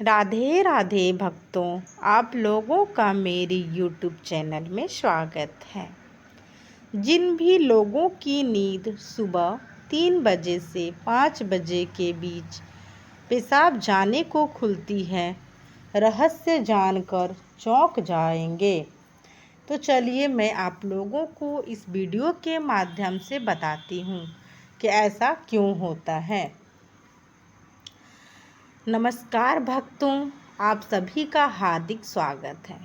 राधे राधे भक्तों, आप लोगों का मेरी YouTube चैनल में स्वागत है। जिन भी लोगों की नींद सुबह 3 बजे से 5 बजे के बीच पेशाब जाने को खुलती है, रहस्य जानकर चौंक जाएंगे। तो चलिए मैं आप लोगों को इस वीडियो के माध्यम से बताती हूँ कि ऐसा क्यों होता है। नमस्कार भक्तों, आप सभी का हार्दिक स्वागत है।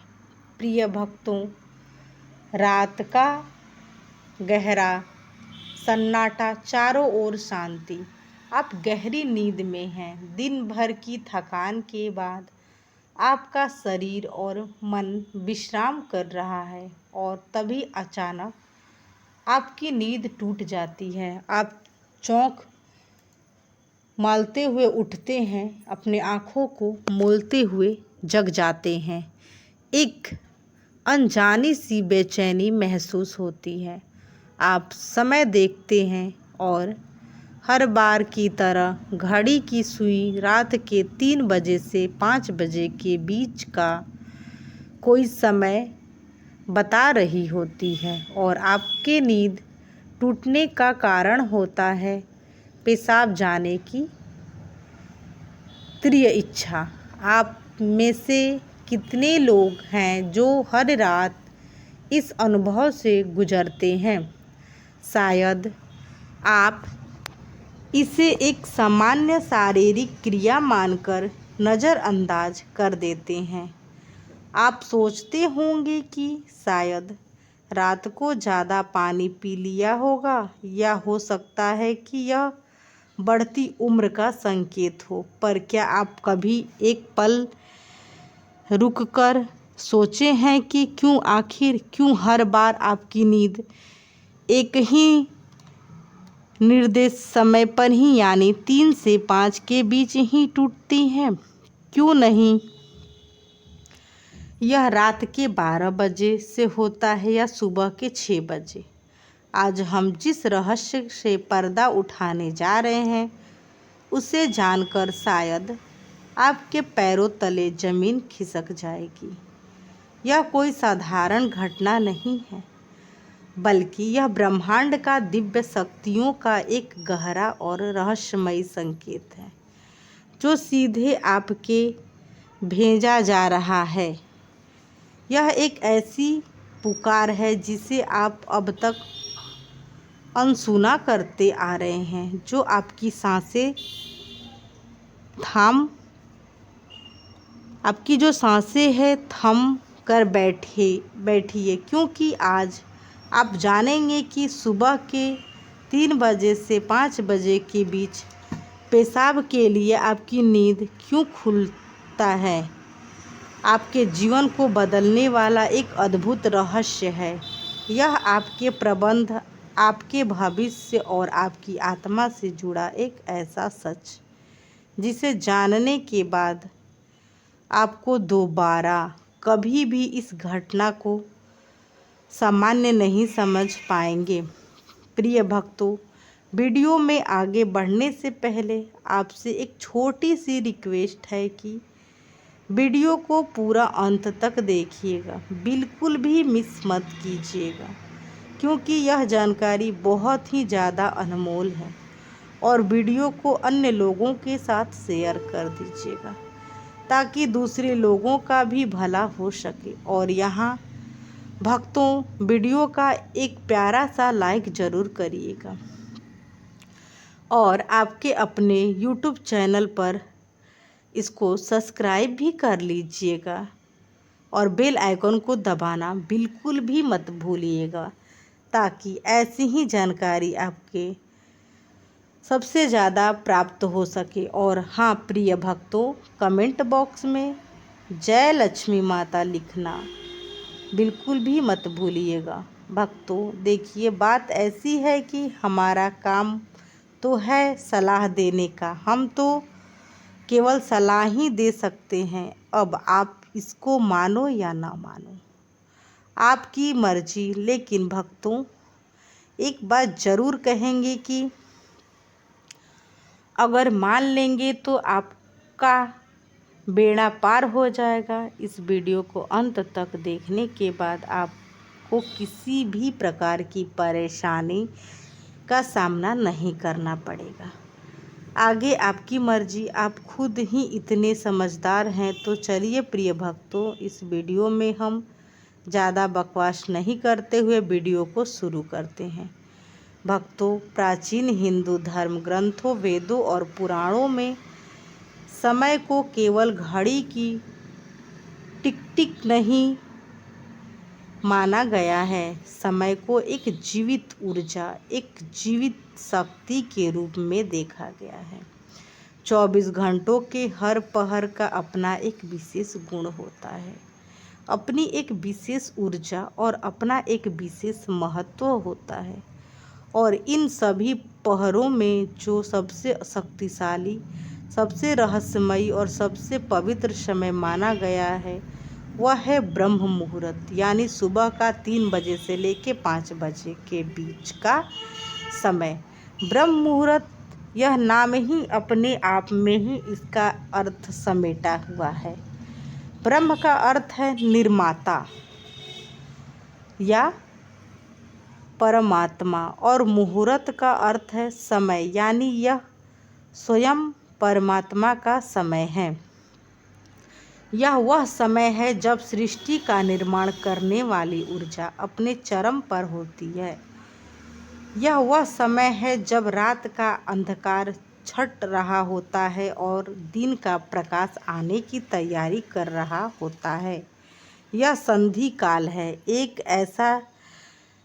प्रिय भक्तों, रात का गहरा सन्नाटा, चारों ओर शांति, आप गहरी नींद में हैं। दिन भर की थकान के बाद आपका शरीर और मन विश्राम कर रहा है और तभी अचानक आपकी नींद टूट जाती है। आप चौंक मालते हुए उठते हैं, अपने आँखों को मौलते हुए जग जाते हैं। एक अनजानी सी बेचैनी महसूस होती है। आप समय देखते हैं और हर बार की तरह घड़ी की सुई रात के 3 बजे से 5 बजे के बीच का कोई समय बता रही होती है और आपके नींद टूटने का कारण होता है पेशाब जाने की तीव्र इच्छा। आप में से कितने लोग हैं जो हर रात इस अनुभव से गुजरते हैं? शायद आप इसे एक सामान्य शारीरिक क्रिया मानकर नज़रअंदाज कर देते हैं। आप सोचते होंगे कि शायद रात को ज़्यादा पानी पी लिया होगा, या हो सकता है कि यह बढ़ती उम्र का संकेत हो। पर क्या आप कभी एक पल रुककर सोचे हैं कि क्यों हर बार आपकी नींद एक ही निर्देश समय पर ही, यानी 3 से 5 के बीच ही टूटती है? क्यों नहीं यह रात के 12 बजे से होता है या सुबह के 6 बजे? आज हम जिस रहस्य से पर्दा उठाने जा रहे हैं, उसे जानकर शायद आपके पैरों तले जमीन खिसक जाएगी। यह कोई साधारण घटना नहीं है, बल्कि यह ब्रह्मांड का दिव्य शक्तियों का एक गहरा और रहस्यमयी संकेत है, जो सीधे आपके भेजा जा रहा है। यह एक ऐसी पुकार है जिसे आप अब तक अनसुना करते आ रहे हैं, जो आपकी सांसें हैं थम कर बैठिए, क्योंकि आज आप जानेंगे कि सुबह के 3 बजे से 5 बजे के बीच पेशाब के लिए आपकी नींद क्यों खुलता है। आपके जीवन को बदलने वाला एक अद्भुत रहस्य है। यह आपके प्रबंध, आपके भविष्य और आपकी आत्मा से जुड़ा एक ऐसा सच, जिसे जानने के बाद आपको दोबारा कभी भी इस घटना को सामान्य नहीं समझ पाएंगे। प्रिय भक्तों, वीडियो में आगे बढ़ने से पहले आपसे एक छोटी सी रिक्वेस्ट है कि वीडियो को पूरा अंत तक देखिएगा, बिल्कुल भी मिस मत कीजिएगा, क्योंकि यह जानकारी बहुत ही ज़्यादा अनमोल है। और वीडियो को अन्य लोगों के साथ शेयर कर दीजिएगा, ताकि दूसरे लोगों का भी भला हो सके। और यहाँ भक्तों, वीडियो का एक प्यारा सा लाइक ज़रूर करिएगा और आपके अपने YouTube चैनल पर इसको सब्सक्राइब भी कर लीजिएगा और बेल आइकन को दबाना बिल्कुल भी मत भूलिएगा, ताकि ऐसी ही जानकारी आपके सबसे ज़्यादा प्राप्त हो सके। और हाँ प्रिय भक्तों, कमेंट बॉक्स में जय लक्ष्मी माता लिखना बिल्कुल भी मत भूलिएगा। भक्तों देखिए, बात ऐसी है कि हमारा काम तो है सलाह देने का, हम तो केवल सलाह ही दे सकते हैं। अब आप इसको मानो या ना मानो, आपकी मर्जी। लेकिन भक्तों, एक बात ज़रूर कहेंगे कि अगर मान लेंगे तो आपका बेड़ा पार हो जाएगा। इस वीडियो को अंत तक देखने के बाद आपको किसी भी प्रकार की परेशानी का सामना नहीं करना पड़ेगा। आगे आपकी मर्जी, आप खुद ही इतने समझदार हैं। तो चलिए प्रिय भक्तों, इस वीडियो में हम ज़्यादा बकवास नहीं करते हुए वीडियो को शुरू करते हैं। भक्तों, प्राचीन हिंदू धर्म ग्रंथों, वेदों और पुराणों में समय को केवल घड़ी की टिक टिक नहीं माना गया है। समय को एक जीवित ऊर्जा, एक जीवित शक्ति के रूप में देखा गया है। 24 घंटों के हर पहर का अपना एक विशेष गुण होता है, अपनी एक विशेष ऊर्जा और अपना एक विशेष महत्व होता है। और इन सभी पहरों में जो सबसे शक्तिशाली, सबसे रहस्यमयी और सबसे पवित्र समय माना गया है वह है ब्रह्म मुहूर्त, यानी सुबह का 3 बजे से लेकर 5 बजे के बीच का समय। ब्रह्म मुहूर्त, यह नाम ही अपने आप में ही इसका अर्थ समेटा हुआ है। ब्रह्म का अर्थ है निर्माता या परमात्मा और मुहूर्त का अर्थ है समय, यानी यह स्वयं परमात्मा का समय है। यह वह समय है जब सृष्टि का निर्माण करने वाली ऊर्जा अपने चरम पर होती है। यह वह समय है जब रात का अंधकार छट रहा होता है और दिन का प्रकाश आने की तैयारी कर रहा होता है। यह संधि काल है, एक ऐसा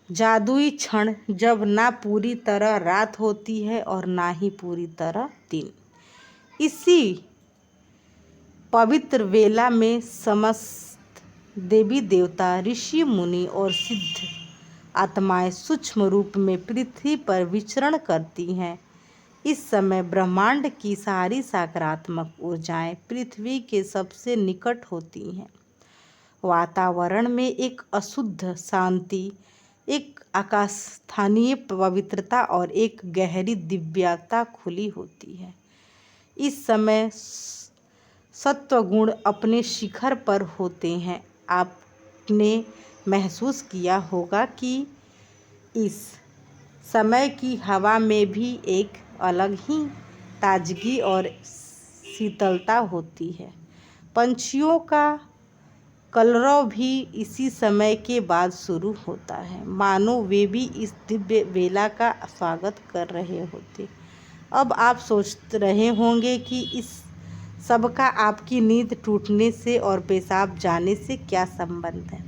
जादुई क्षण जब ना पूरी तरह रात होती है और ना ही पूरी तरह दिन। इसी पवित्र वेला में समस्त देवी देवता, ऋषि मुनि और सिद्ध आत्माएं सूक्ष्म रूप में पृथ्वी पर विचरण करती हैं। इस समय ब्रह्मांड की सारी सकारात्मक ऊर्जाएं पृथ्वी के सबसे निकट होती हैं। वातावरण में एक अशुद्ध शांति, एक आकाशस्थानीय पवित्रता और एक गहरी दिव्यता खुली होती है। इस समय सत्वगुण अपने शिखर पर होते हैं। आपने महसूस किया होगा कि इस समय की हवा में भी एक अलग ही ताजगी और शीतलता होती है। पंछियों का कलरव भी इसी समय के बाद शुरू होता है, मानो वे भी इस दिव्य वेला का स्वागत कर रहे होते। अब आप सोच रहे होंगे कि इस सब का आपकी नींद टूटने से और पेशाब जाने से क्या संबंध है।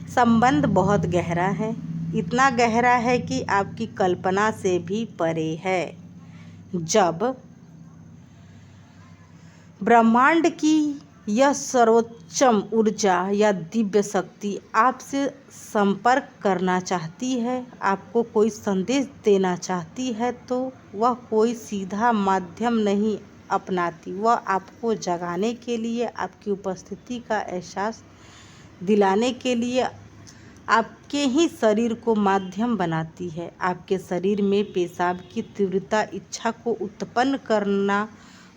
संबंध बहुत गहरा है, इतना गहरा है कि आपकी कल्पना से भी परे है। जब ब्रह्मांड की यह सर्वोच्चम ऊर्जा या दिव्य शक्ति आपसे संपर्क करना चाहती है, आपको कोई संदेश देना चाहती है, तो वह कोई सीधा माध्यम नहीं अपनाती। वह आपको जगाने के लिए, आपकी उपस्थिति का एहसास दिलाने के लिए आपके ही शरीर को माध्यम बनाती है। आपके शरीर में पेशाब की तीव्रता इच्छा को उत्पन्न करना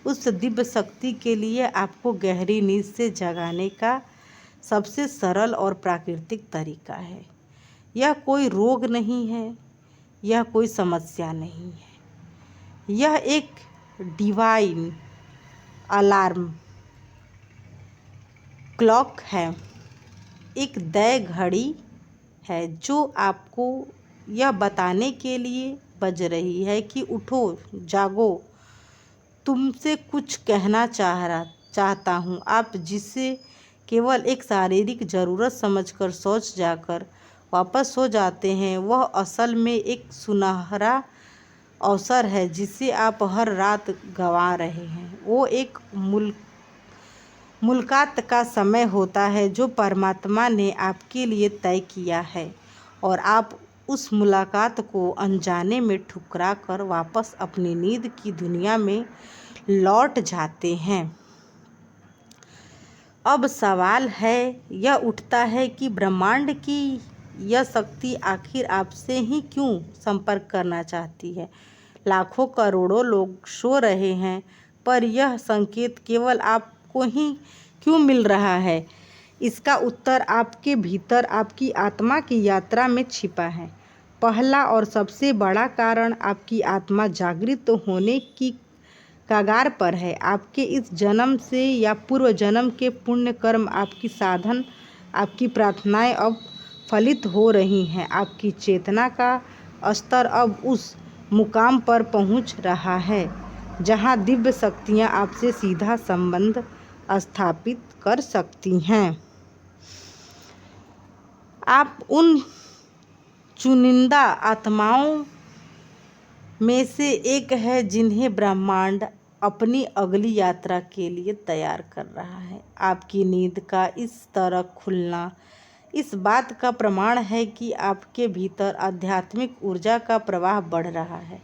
उस दिव्य शक्ति के लिए आपको गहरी नींद से जगाने का सबसे सरल और प्राकृतिक तरीका है। यह कोई रोग नहीं है, यह कोई समस्या नहीं है। यह एक डिवाइन अलार्म क्लॉक है, एक दैव घड़ी है जो आपको यह बताने के लिए बज रही है कि उठो, जागो, तुमसे कुछ कहना चाहता हूँ। आप जिसे केवल एक शारीरिक ज़रूरत समझकर सोच जाकर वापस हो जाते हैं, वह असल में एक सुनहरा अवसर है जिसे आप हर रात गंवा रहे हैं। वो एक मुलाकात का समय होता है जो परमात्मा ने आपके लिए तय किया है और आप उस मुलाकात को अनजाने में ठुकरा कर वापस अपनी नींद की दुनिया में लौट जाते हैं। अब सवाल यह उठता है कि ब्रह्मांड की यह शक्ति आखिर आपसे ही क्यों संपर्क करना चाहती है। लाखों करोड़ों लोग सो रहे हैं, पर यह संकेत केवल आपको ही क्यों मिल रहा है? इसका उत्तर आपके भीतर आपकी आत्मा की यात्रा में छिपा है। पहला और सबसे बड़ा कारण आपकी आत्मा जागृत होने की कगार पर है। आपके इस जन्म से या पूर्व जन्म के पुण्य कर्म, आपकी साधन, आपकी प्रार्थनाएं अब फलित हो रही हैं। आपकी चेतना का स्तर अब उस मुकाम पर पहुंच रहा है जहां दिव्य शक्तियां आपसे सीधा संबंध स्थापित कर सकती हैं। आप उन चुनिंदा आत्माओं में से एक है जिन्हें ब्रह्मांड अपनी अगली यात्रा के लिए तैयार कर रहा है। आपकी नींद का इस तरह खुलना इस बात का प्रमाण है कि आपके भीतर आध्यात्मिक ऊर्जा का प्रवाह बढ़ रहा है।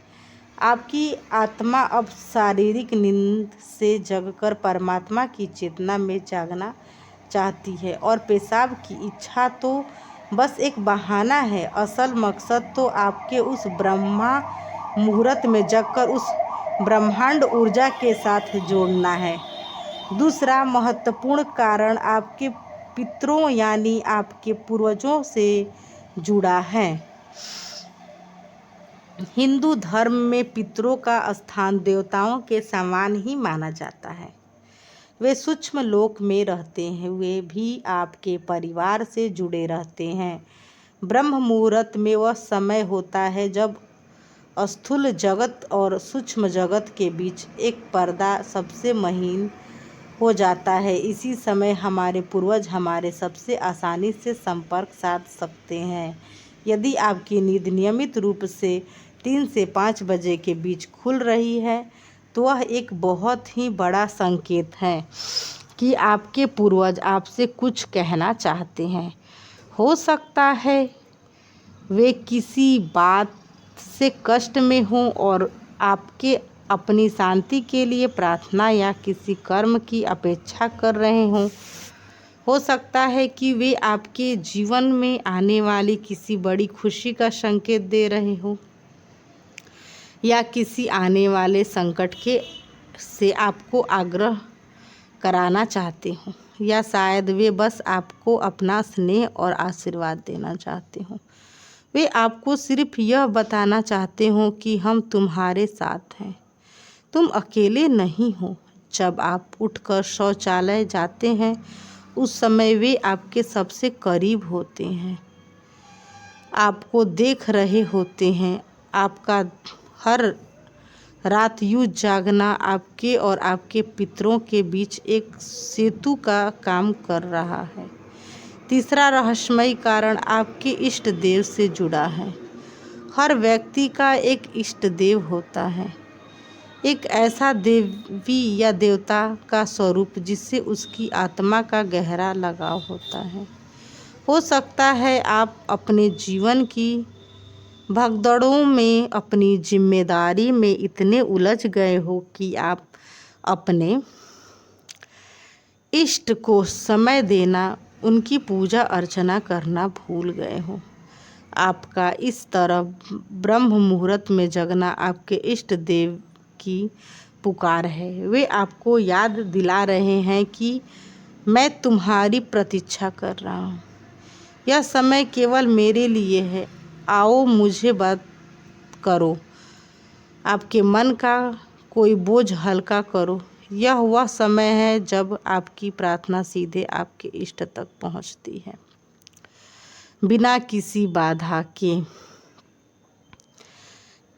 आपकी आत्मा अब शारीरिक नींद से जगकर परमात्मा की चेतना में जागना चाहती है और पेशाब की इच्छा तो बस एक बहाना है। असल मकसद तो आपके उस ब्रह्मा मुहूर्त में जगकर उस ब्रह्मांड ऊर्जा के साथ जोड़ना है। दूसरा महत्वपूर्ण कारण आपके पितरों यानी आपके पूर्वजों से जुड़ा है। हिंदू धर्म में पितरों का स्थान देवताओं के समान ही माना जाता है। वे सूक्ष्म लोक में रहते हैं, वे भी आपके परिवार से जुड़े रहते हैं। ब्रह्म मुहूर्त में वह समय होता है जब स्थूल जगत और सूक्ष्म जगत के बीच एक पर्दा सबसे महीन हो जाता है। इसी समय हमारे पूर्वज हमारे सबसे आसानी से संपर्क साध सकते हैं। यदि आपकी नींद नियमित रूप से 3 से 5 बजे के बीच खुल रही है तो वह एक बहुत ही बड़ा संकेत है कि आपके पूर्वज आपसे कुछ कहना चाहते हैं। हो सकता है वे किसी बात से कष्ट में हों और आपके अपनी शांति के लिए प्रार्थना या किसी कर्म की अपेक्षा कर रहे हों। हो सकता है कि वे आपके जीवन में आने वाली किसी बड़ी खुशी का संकेत दे रहे हों या किसी आने वाले संकट से आपको आग्रह कराना चाहते हों, या शायद वे बस आपको अपना स्नेह और आशीर्वाद देना चाहते हों। वे आपको सिर्फ यह बताना चाहते हों कि हम तुम्हारे साथ हैं, तुम अकेले नहीं हो। जब आप उठकर शौचालय जाते हैं उस समय वे आपके सबसे करीब होते हैं, आपको देख रहे होते हैं। आपका हर रात यूं जागना आपके और आपके पितरों के बीच एक सेतु का काम कर रहा है। तीसरा रहस्यमयी कारण आपके इष्ट देव से जुड़ा है। हर व्यक्ति का एक इष्ट देव होता है, एक ऐसा देवी या देवता का स्वरूप जिससे उसकी आत्मा का गहरा लगाव होता है। हो सकता है आप अपने जीवन की भगदड़ों में अपनी जिम्मेदारी में इतने उलझ गए हो कि आप अपने इष्ट को समय देना, उनकी पूजा अर्चना करना भूल गए हो। आपका इस तरह ब्रह्म मुहूर्त में जगना आपके इष्ट देव की पुकार है। वे आपको याद दिला रहे हैं कि मैं तुम्हारी प्रतीक्षा कर रहा हूँ। यह समय केवल मेरे लिए है, आओ मुझे बात करो, आपके मन का कोई बोझ हल्का करो। यह वह समय है जब आपकी प्रार्थना सीधे आपके इष्ट तक पहुँचती है, बिना किसी बाधा के।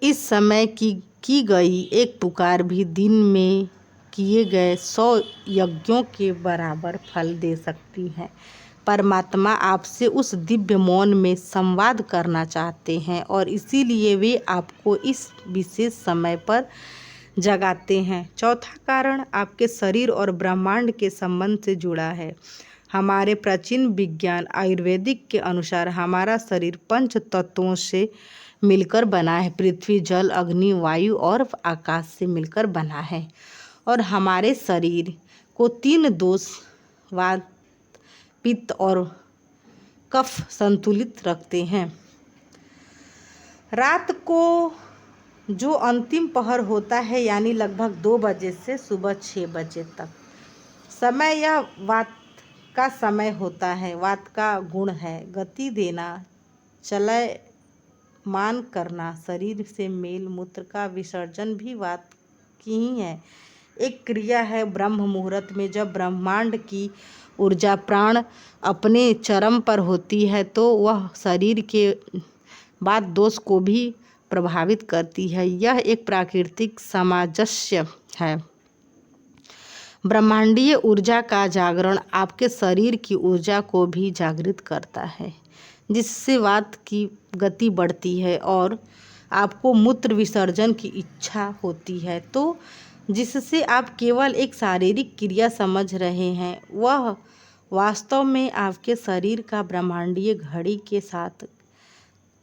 इस समय की गई एक पुकार भी दिन में किए गए 100 यज्ञों के बराबर फल दे सकती है। परमात्मा आपसे उस दिव्य मौन में संवाद करना चाहते हैं और इसीलिए वे आपको इस विशेष समय पर जगाते हैं। चौथा कारण आपके शरीर और ब्रह्मांड के संबंध से जुड़ा है। हमारे प्राचीन विज्ञान आयुर्वेदिक के अनुसार हमारा शरीर 5 तत्वों से मिलकर बना है। पृथ्वी, जल, अग्नि, वायु और आकाश से मिलकर बना है और हमारे शरीर को 3 दोष वात, पित्त और कफ संतुलित रखते हैं। रात को जो अंतिम पहर होता है यानी लगभग 2 बजे से सुबह 6 बजे तक। समय यह वात का समय होता है, वात का गुण है गति देना, चलयमान करना, शरीर से मेल मूत्र का विसर्जन भी वात की ही है। एक क्रिया है ब्रह्म मुहूर्त में, जब ब्रह्मांड की ऊर्जा प्राण अपने चरम पर होती है तो वह शरीर के वात दोष को भी प्रभावित करती है। यह एक प्राकृतिक सामंजस्य है। ब्रह्मांडीय ऊर्जा का जागरण आपके शरीर की ऊर्जा को भी जागृत करता है, जिससे वात की गति बढ़ती है और आपको मूत्र विसर्जन की इच्छा होती है। तो जिससे आप केवल एक शारीरिक क्रिया समझ रहे हैं, वह वास्तव में आपके शरीर का ब्रह्मांडीय घड़ी के साथ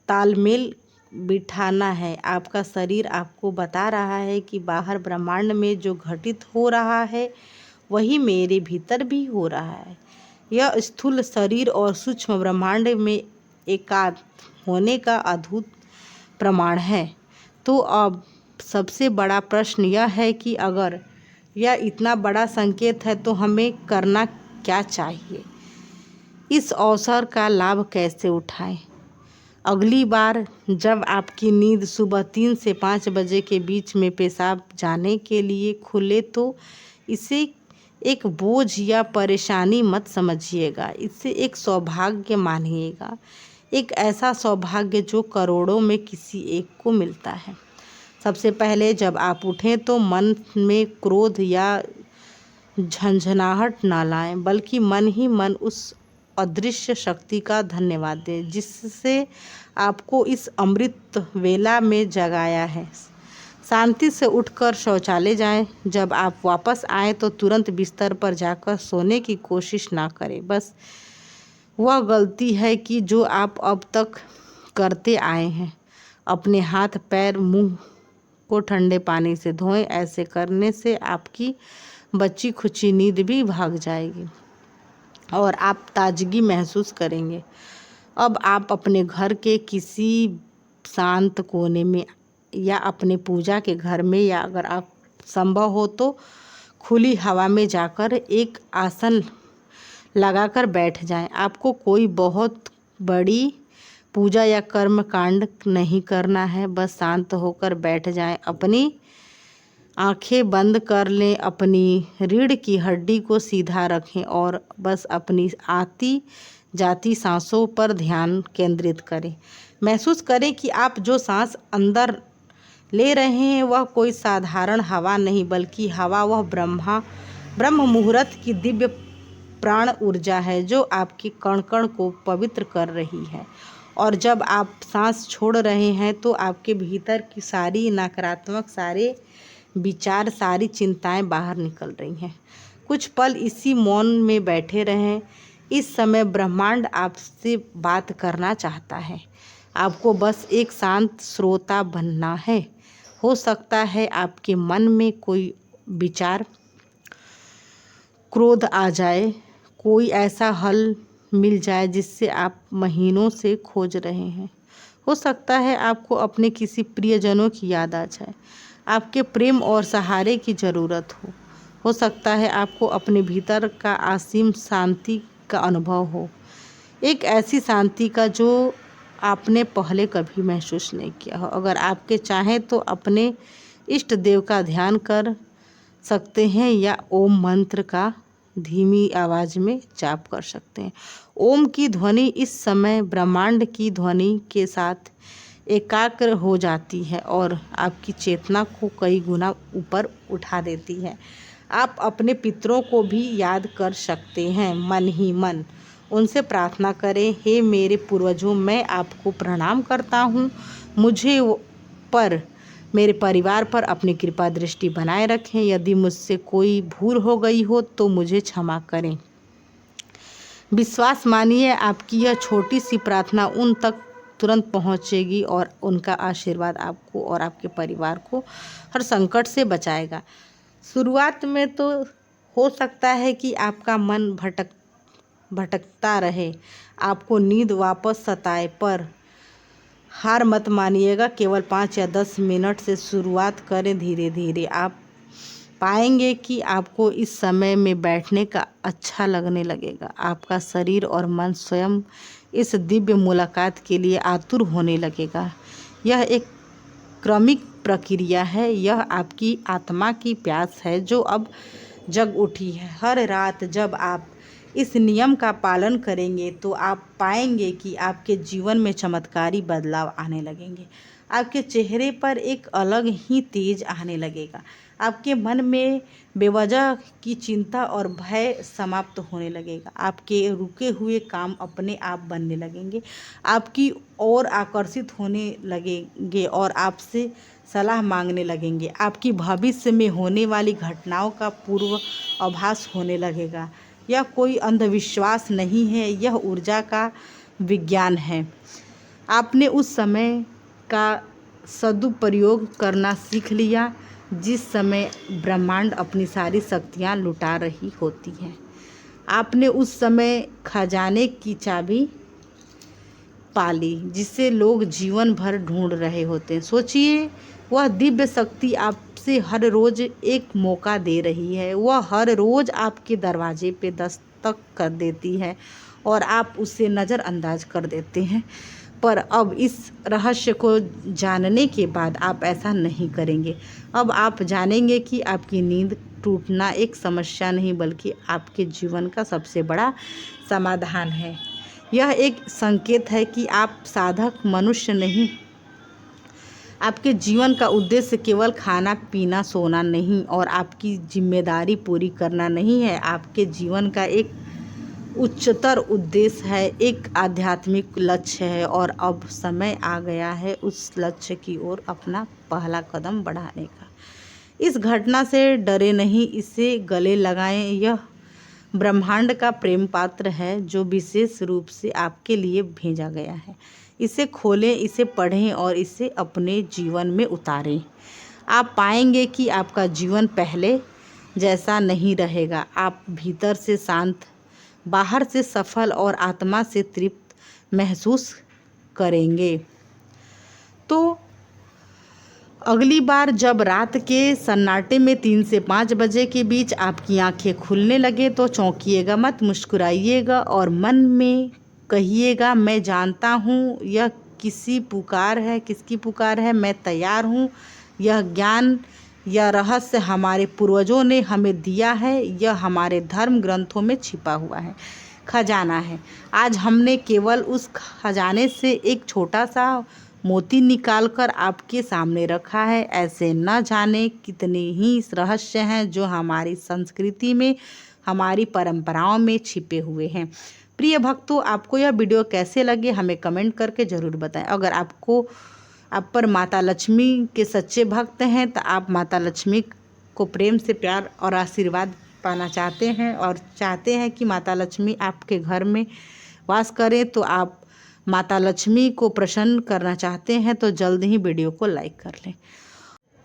तालमेल बिठाना है। आपका शरीर आपको बता रहा है कि बाहर ब्रह्मांड में जो घटित हो रहा है वही मेरे भीतर भी हो रहा है। यह स्थूल शरीर और सूक्ष्म ब्रह्मांड में एकात्म होने का अद्भुत प्रमाण है। तो अब सबसे बड़ा प्रश्न यह है कि अगर यह इतना बड़ा संकेत है तो हमें करना क्या चाहिए? इस अवसर का लाभ कैसे उठाएं? अगली बार जब आपकी नींद सुबह 3 से 5 बजे के बीच में पेशाब जाने के लिए खुले तो इसे एक बोझ या परेशानी मत समझिएगा, इसे एक सौभाग्य मानिएगा। एक ऐसा सौभाग्य जो करोड़ों में किसी एक को मिलता है। सबसे पहले जब आप उठें तो मन में क्रोध या झंझनाहट ना लाएं, बल्कि मन ही मन उस अदृश्य शक्ति का धन्यवाद दें जिससे आपको इस अमृत वेला में जगाया है। शांति से उठकर शौचालय जाएं। जब आप वापस आएं तो तुरंत बिस्तर पर जाकर सोने की कोशिश ना करें। बस वह गलती है कि जो आप अब तक करते आए हैं। अपने हाथ पैर मुंह को ठंडे पानी से धोएं। ऐसे करने से आपकी बची खुची नींद भी भाग जाएगी और आप ताजगी महसूस करेंगे। अब आप अपने घर के किसी शांत कोने में या अपने पूजा के घर में या अगर आप संभव हो तो खुली हवा में जाकर एक आसन लगाकर बैठ जाएं। आपको कोई बहुत बड़ी पूजा या कर्म कांड नहीं करना है, बस शांत होकर बैठ जाएं। अपनी आंखें बंद कर लें, अपनी रीढ़ की हड्डी को सीधा रखें और बस अपनी आती जाती सांसों पर ध्यान केंद्रित करें। महसूस करें कि आप जो सांस अंदर ले रहे हैं वह कोई साधारण हवा नहीं, बल्कि हवा वह ब्रह्म मुहूर्त की दिव्य प्राण ऊर्जा है जो आपके कण कण को पवित्र कर रही है। और जब आप सांस छोड़ रहे हैं तो आपके भीतर की सारी नकारात्मक सारे विचार, सारी चिंताएं बाहर निकल रही हैं। कुछ पल इसी मौन में बैठे रहें। इस समय ब्रह्मांड आपसे बात करना चाहता है। आपको बस एक शांत श्रोता बनना है। हो सकता है आपके मन में कोई विचार, क्रोध आ जाए, कोई ऐसा हल मिल जाए जिससे आप महीनों से खोज रहे हैं। हो सकता है आपको अपने किसी प्रियजनों की याद आ जाए, आपके प्रेम और सहारे की ज़रूरत हो सकता है आपको अपने भीतर का असीम शांति का अनुभव हो, एक ऐसी शांति का जो आपने पहले कभी महसूस नहीं किया हो। अगर आपके चाहें तो अपने इष्ट देव का ध्यान कर सकते हैं या ओम मंत्र का धीमी आवाज़ में जाप कर सकते हैं। ओम की ध्वनि इस समय ब्रह्मांड की ध्वनि के साथ एकाग्र हो जाती है और आपकी चेतना को कई गुना ऊपर उठा देती है। आप अपने पितरों को भी याद कर सकते हैं मन ही मन। उनसे प्रार्थना करें, हे मेरे पूर्वजों, मैं आपको प्रणाम करता हूँ। मुझे पर मेरे परिवार पर अपनी कृपा दृष्टि बनाए रखें। यदि मुझसे कोई भूल हो गई हो तो मुझे क्षमा करें। विश्वास मानिए, आपकी यह छोटी सी प्रार्थना उन तक तुरंत पहुंचेगी और उनका आशीर्वाद आपको और आपके परिवार को हर संकट से बचाएगा। शुरुआत में तो हो सकता है कि आपका मन भटकता रहे, आपको नींद वापस सताए, पर हार मत मानिएगा, केवल 5 या 10 मिनट से शुरुआत करें। धीरे धीरे आप पाएंगे कि आपको इस समय में बैठने का अच्छा लगने लगेगा। आपका शरीर और मन स्वयं इस दिव्य मुलाकात के लिए आतुर होने लगेगा। यह एक क्रमिक प्रक्रिया है। यह आपकी आत्मा की प्यास है जो अब जग उठी है। हर रात जब आप इस नियम का पालन करेंगे तो आप पाएंगे कि आपके जीवन में चमत्कारी बदलाव आने लगेंगे। आपके चेहरे पर एक अलग ही तेज आने लगेगा। आपके मन में बेवजह की चिंता और भय समाप्त होने लगेगा। आपके रुके हुए काम अपने आप बनने लगेंगे, आपकी ओर आकर्षित होने लगेंगे और आपसे सलाह मांगने लगेंगे। आपकी भविष्य में होने वाली घटनाओं का पूर्व आभास होने लगेगा। यह कोई अंधविश्वास नहीं है, यह ऊर्जा का विज्ञान है। आपने उस समय का सदुपयोग करना सीख लिया जिस समय ब्रह्मांड अपनी सारी शक्तियाँ लुटा रही होती हैं। आपने उस समय खजाने की चाबी पाली जिसे लोग जीवन भर ढूंढ रहे होते हैं। सोचिए, वह दिव्य शक्ति आपसे हर रोज़ एक मौका दे रही है। वह हर रोज़ आपके दरवाजे पे दस्तक कर देती है और आप उसे नज़रअंदाज कर देते हैं। पर अब इस रहस्य को जानने के बाद आप ऐसा नहीं करेंगे। अब आप जानेंगे कि आपकी नींद टूटना एक समस्या नहीं बल्कि आपके जीवन का सबसे बड़ा समाधान है। यह एक संकेत है कि आप साधक मनुष्य नहीं। आपके जीवन का उद्देश्य केवल खाना पीना सोना नहीं और आपकी जिम्मेदारी पूरी करना नहीं है। आपके जीवन का एक उच्चतर उद्देश्य है, एक आध्यात्मिक लक्ष्य है और अब समय आ गया है उस लक्ष्य की ओर अपना पहला कदम बढ़ाने का। इस घटना से डरे नहीं, इसे गले लगाएं। यह ब्रह्मांड का प्रेम पात्र है जो विशेष रूप से आपके लिए भेजा गया है। इसे खोलें, इसे पढ़ें और इसे अपने जीवन में उतारें। आप पाएंगे कि आपका जीवन पहले जैसा नहीं रहेगा। आप भीतर से शांत, बाहर से सफल और आत्मा से तृप्त महसूस करेंगे। तो अगली बार जब रात के सन्नाटे में 3 से 5 बजे के बीच आपकी आंखें खुलने लगे तो चौंकिएगा मत, मुस्कुराइएगा और मन में कहिएगा, मैं जानता हूँ यह किसकी पुकार है, मैं तैयार हूँ। यह ज्ञान, यह रहस्य हमारे पूर्वजों ने हमें दिया है। यह हमारे धर्म ग्रंथों में छिपा हुआ है, खजाना है। आज हमने केवल उस खजाने से एक छोटा सा मोती निकालकर आपके सामने रखा है। ऐसे न जाने कितने ही रहस्य हैं जो हमारी संस्कृति में, हमारी परंपराओं में छिपे हुए हैं। प्रिय भक्तों, आपको यह वीडियो कैसे लगे हमें कमेंट करके ज़रूर बताएं। अगर आप पर माता लक्ष्मी के सच्चे भक्त हैं तो आप माता लक्ष्मी को प्रेम से प्यार और आशीर्वाद पाना चाहते हैं और चाहते हैं कि माता लक्ष्मी आपके घर में वास करें, तो आप माता लक्ष्मी को प्रसन्न करना चाहते हैं तो जल्द ही वीडियो को लाइक कर लें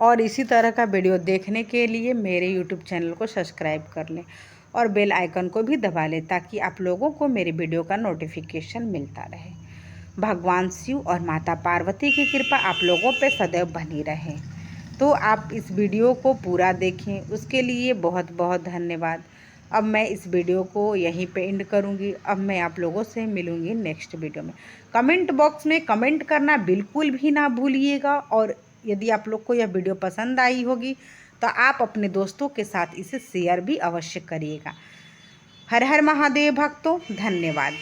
और इसी तरह का वीडियो देखने के लिए मेरे YouTube चैनल को सब्सक्राइब कर लें और बेल आइकन को भी दबा लें ताकि आप लोगों को मेरे वीडियो का नोटिफिकेशन मिलता रहे। भगवान शिव और माता पार्वती की कृपा आप लोगों पे सदैव बनी रहे। तो आप इस वीडियो को पूरा देखें, उसके लिए बहुत बहुत धन्यवाद। अब मैं इस वीडियो को यहीं पे एंड करूँगी। अब मैं आप लोगों से मिलूँगी नेक्स्ट वीडियो में। कमेंट बॉक्स में कमेंट करना बिल्कुल भी ना भूलिएगा और यदि आप लोग को यह वीडियो पसंद आई होगी तो आप अपने दोस्तों के साथ इसे शेयर भी अवश्य करिएगा। हर हर महादेव भक्तों, धन्यवाद।